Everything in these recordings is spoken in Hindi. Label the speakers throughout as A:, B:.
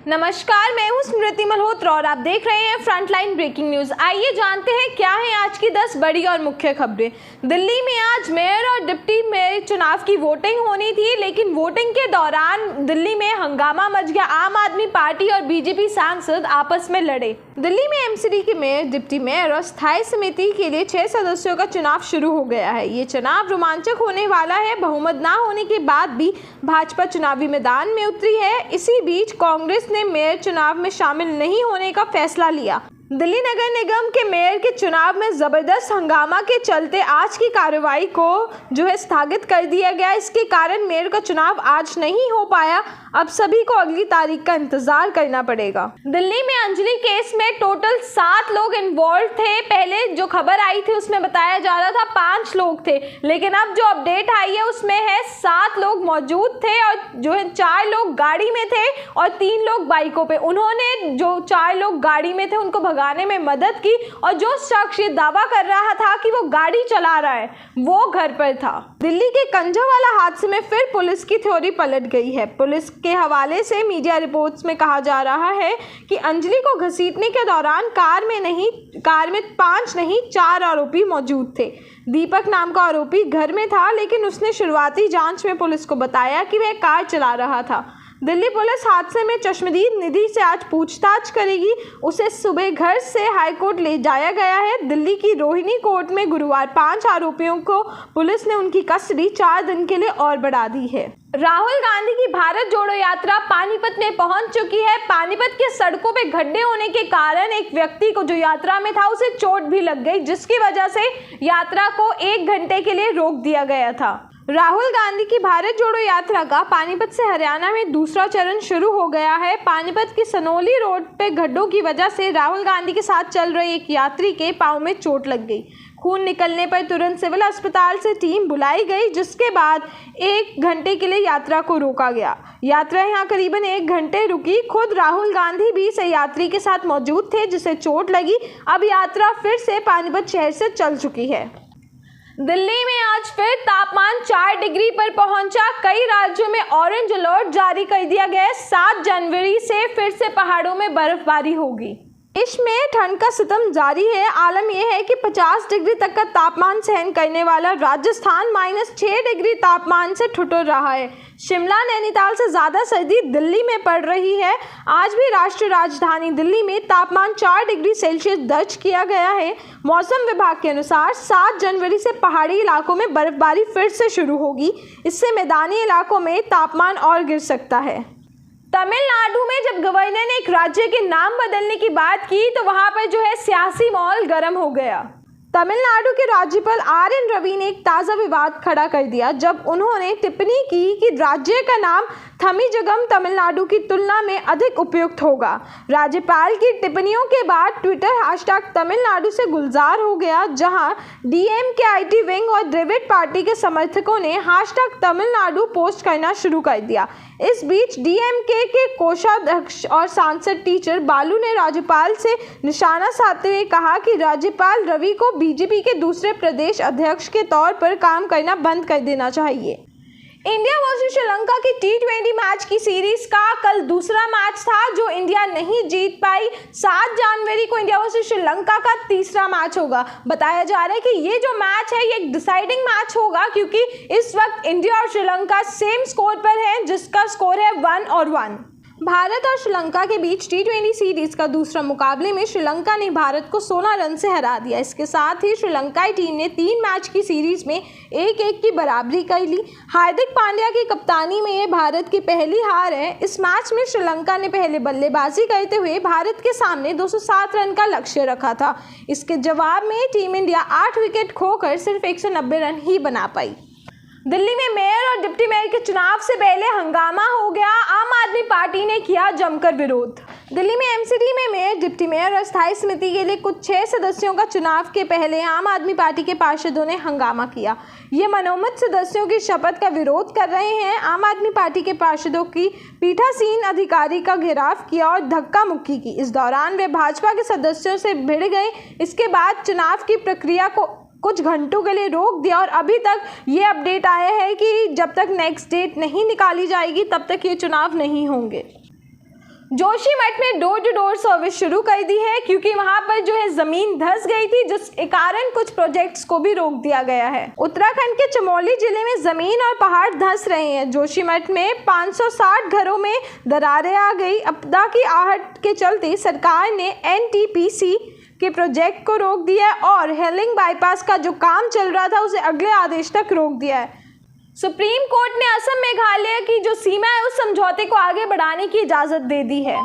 A: नमस्कार, मैं हूं स्मृति मल्होत्रा और आप देख रहे हैं फ्रंटलाइन ब्रेकिंग न्यूज। आइए जानते हैं क्या है आज की 10 बड़ी और मुख्य खबरें। दिल्ली में आज मेयर और डिप्टी मेयर चुनाव की वोटिंग होनी थी, लेकिन वोटिंग के दौरान दिल्ली में हंगामा मच गया। आम आदमी पार्टी और बीजेपी सांसद आपस में लड़े। दिल्ली में एमसीडी के मेयर, डिप्टी मेयर और स्थायी समिति के लिए 6 सदस्यों का चुनाव शुरू हो गया है। ये चुनाव रोमांचक होने वाला है। बहुमत ना होने के बाद भी भाजपा चुनावी मैदान में उतरी है। इसी बीच कांग्रेस ने मेयर चुनाव में शामिल नहीं होने का फैसला लिया। दिल्ली नगर निगम के मेयर के चुनाव में जबरदस्त हंगामा के चलते आज की कार्रवाई को स्थगित कर दिया गया। इसके कारण मेयर का चुनाव आज नहीं हो पाया। अब सभी को अगली तारीख का इंतजार करना पड़ेगा। दिल्ली में अंजलि केस में टोटल 7 लोग इन्वॉल्व थे। पहले जो खबर आई थी उसमें बताया जा रहा था 5 लोग थे, लेकिन अब जो अपडेट आई है उसमें है 7 लोग मौजूद थे और 4 लोग गाड़ी में थे और 3 लोग बाइकों पे। उन्होंने जो 4 लोग गाड़ी में थे उनको भगाने में मदद की और जो शख्स ये दावा कर रहा था कि वो गाड़ी चला रहा है वो घर पर था। दिल्ली के कंझावाला हादसे में फिर पुलिस की थ्योरी पलट गई है। पुलिस के हवाले से मीडिया रिपोर्ट्स में कहा जा रहा है कि अंजलि को घसीटने के दौरान कार में 5 नहीं 4 आरोपी मौजूद थे। दीपक नाम का आरोपी घर में था, लेकिन उसने शुरुआती जांच में पुलिस को बताया कि वह कार चला रहा था। दिल्ली पुलिस हादसे में चश्मदीद निधि से आज पूछताछ करेगी। उसे सुबह घर से हाईकोर्ट ले जाया गया है। दिल्ली की रोहिणी कोर्ट में गुरुवार 5 आरोपियों को पुलिस ने उनकी कस्टडी 4 दिन के लिए और बढ़ा दी है। राहुल गांधी की भारत जोड़ो यात्रा पानीपत में पहुंच चुकी है। पानीपत के सड़कों पे गड्ढे होने के कारण एक व्यक्ति को जो यात्रा में था उसे चोट भी लग गई, जिसकी वजह से यात्रा को 1 घंटे के लिए रोक दिया गया था। राहुल गांधी की भारत जोड़ो यात्रा का पानीपत से हरियाणा में दूसरा चरण शुरू हो गया है। पानीपत की सनोली रोड पे गड्ढों की वजह से राहुल गांधी के साथ चल रहे एक यात्री के पांव में चोट लग गई। खून निकलने पर तुरंत सिविल अस्पताल से टीम बुलाई गई, जिसके बाद 1 घंटे के लिए यात्रा को रोका गया। यात्रा यहां करीबन 1 घंटे रुकी। खुद राहुल गांधी भी इस यात्री के साथ मौजूद थे जिसे चोट लगी। अब यात्रा फिर से पानीपत शहर से चल चुकी है। दिल्ली में आज फिर तापमान 4 डिग्री पर पहुंचा। कई राज्यों में ऑरेंज अलर्ट जारी कर दिया गया है। 7 जनवरी से फिर से पहाड़ों में बर्फबारी होगी। देश में ठंड का सितम जारी है। आलम यह है कि 50 डिग्री तक का तापमान सहन करने वाला राजस्थान -6 डिग्री तापमान से ठुठुर रहा है। शिमला नैनीताल से ज़्यादा सर्दी दिल्ली में पड़ रही है। आज भी राष्ट्रीय राजधानी दिल्ली में तापमान 4 डिग्री सेल्सियस दर्ज किया गया है। मौसम विभाग के अनुसार 7 जनवरी से पहाड़ी इलाकों में बर्फबारी फिर से शुरू होगी। इससे मैदानी इलाकों में तापमान और गिर सकता है। तमिलनाडु में जब गवर्नर ने एक राज्य के नाम बदलने की बात की तो वहां पर सियासी माहौल गर्म हो गया। तमिलनाडु के राज्यपाल RN रवि ने एक ताज़ा विवाद खड़ा कर दिया जब उन्होंने टिप्पणी की कि राज्य का नाम थमिजगम तमिलनाडु की तुलना में अधिक उपयुक्त होगा। राज्यपाल की टिप्पणियों के बाद ट्विटर हैशटैग तमिलनाडु से गुलजार हो गया, जहां DMK IT विंग और द्रविड़ पार्टी के समर्थकों ने हैशटैग तमिलनाडु पोस्ट करना शुरू कर दिया। इस बीच DMK के कोषाध्यक्ष और सांसद टीचर बालू ने राज्यपाल से निशाना साधते हुए कहा कि राज्यपाल रवि को बीजेपी के दूसरे प्रदेश अध्यक्ष के तौर पर काम करना बंद कर देना चाहिए। इंडिया वर्सेस श्रीलंका की T20 मैच की सीरीज का कल दूसरा मैच था जो इंडिया नहीं जीत पाई। 7 जनवरी को इंडिया वर्सेस श्रीलंका का तीसरा मैच होगा। बताया जा रहा है कि ये जो मैच है ये एक डिसाइडिंग मैच होगा, क्योंकि इस वक्त इंडिया और श्रीलंका सेम स्कोर पर है, जिसका स्कोर है 1 और 1। भारत और श्रीलंका के बीच T20 सीरीज का दूसरा मुकाबले में श्रीलंका ने भारत को 16 रन से हरा दिया। इसके साथ ही श्रीलंकाई टीम ने 3 मैच की सीरीज में 1-1 की बराबरी कर ली। हार्दिक पांड्या की कप्तानी में ये भारत की पहली हार है। इस मैच में श्रीलंका ने पहले बल्लेबाजी करते हुए भारत के सामने 207 रन का लक्ष्य रखा था। इसके जवाब में टीम इंडिया 8 विकेट खोकर सिर्फ 190 रन ही बना पाई। दिल्ली में मेयर और डिप्टी मेयर के चुनाव से पहले हंगामा हो गया। आम आदमी पार्टी ने किया जमकर विरोध। दिल्ली में एमसीडी में मेयर, डिप्टी मेयर और स्थायी समिति के लिए कुछ 6 सदस्यों का चुनाव के पहले आम आदमी पार्टी के पार्षदों ने हंगामा किया। ये मनोमत सदस्यों की शपथ का विरोध कर रहे हैं। आम आदमी पार्टी के पार्षदों की पीठासीन अधिकारी का घेराव किया और धक्का मुक्की की। इस दौरान वे भाजपा के सदस्यों से भिड़ गए। इसके बाद चुनाव की प्रक्रिया को कुछ घंटों के लिए रोक दिया और अभी तक ये अपडेट आया है कि जब तक नेक्स्ट डेट नहीं निकाली जाएगी तब तक ये चुनाव नहीं होंगे। जोशीमठ में डोर टू डोर सर्विस शुरू कर दी है क्योंकि वहां पर जो है जमीन धंस गई थी, जिसके कारण कुछ प्रोजेक्ट्स को भी रोक दिया गया है। उत्तराखंड के चमोली जिले में जमीन और पहाड़ धंस रहे हैं। जोशीमठ में 560 घरों में दरारें आ गई। आपदा की आहट के चलते सरकार ने NTPC के प्रोजेक्ट को रोक दिया है और हेलिंग बाईपास का जो काम चल रहा था उसे अगले आदेश तक रोक दिया है। सुप्रीम कोर्ट ने असम मेघालय की जो सीमा है उस समझौते को आगे बढ़ाने की इजाज़त दे दी है।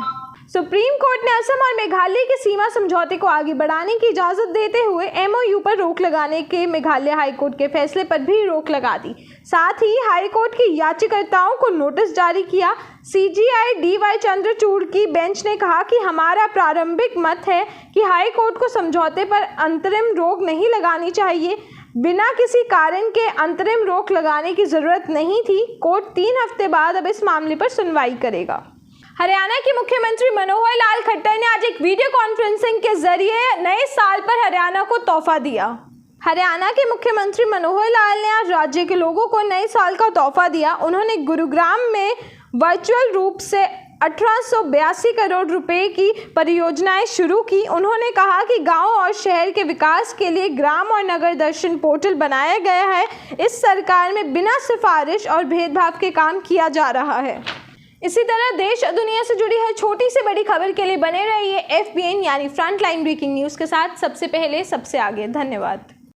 A: सुप्रीम कोर्ट ने असम और मेघालय की सीमा समझौते को आगे बढ़ाने की इजाज़त देते हुए MOU पर रोक लगाने के मेघालय हाईकोर्ट के फैसले पर भी रोक लगा दी। साथ ही हाईकोर्ट की याचिकाकर्ताओं को नोटिस जारी किया। CJI DY चंद्रचूड़ की बेंच ने कहा कि हमारा प्रारंभिक मत है कि हाईकोर्ट को समझौते पर अंतरिम रोक नहीं लगानी चाहिए। बिना किसी कारण के अंतरिम रोक लगाने की जरूरत नहीं थी। कोर्ट 3 हफ्ते बाद अब इस मामले पर सुनवाई करेगा। हरियाणा के मुख्यमंत्री मनोहर लाल खट्टर ने आज एक वीडियो कॉन्फ्रेंसिंग के जरिए नए साल पर हरियाणा को तोहफा दिया। हरियाणा के मुख्यमंत्री मनोहर लाल ने आज राज्य के लोगों को नए साल का तोहफा दिया। उन्होंने गुरुग्राम में वर्चुअल रूप से 1882 करोड़ रुपए की परियोजनाएं शुरू की। उन्होंने कहा कि गांव और शहर के विकास के लिए ग्राम और नगर दर्शन पोर्टल बनाया गया है। इस सरकार में बिना सिफारिश और भेदभाव के काम किया जा रहा है। इसी तरह देश और दुनिया से जुड़ी हर छोटी से बड़ी खबर के लिए बने रहिए FBN यानी फ्रंटलाइन ब्रेकिंग न्यूज़ के साथ, सबसे पहले सबसे आगे। धन्यवाद।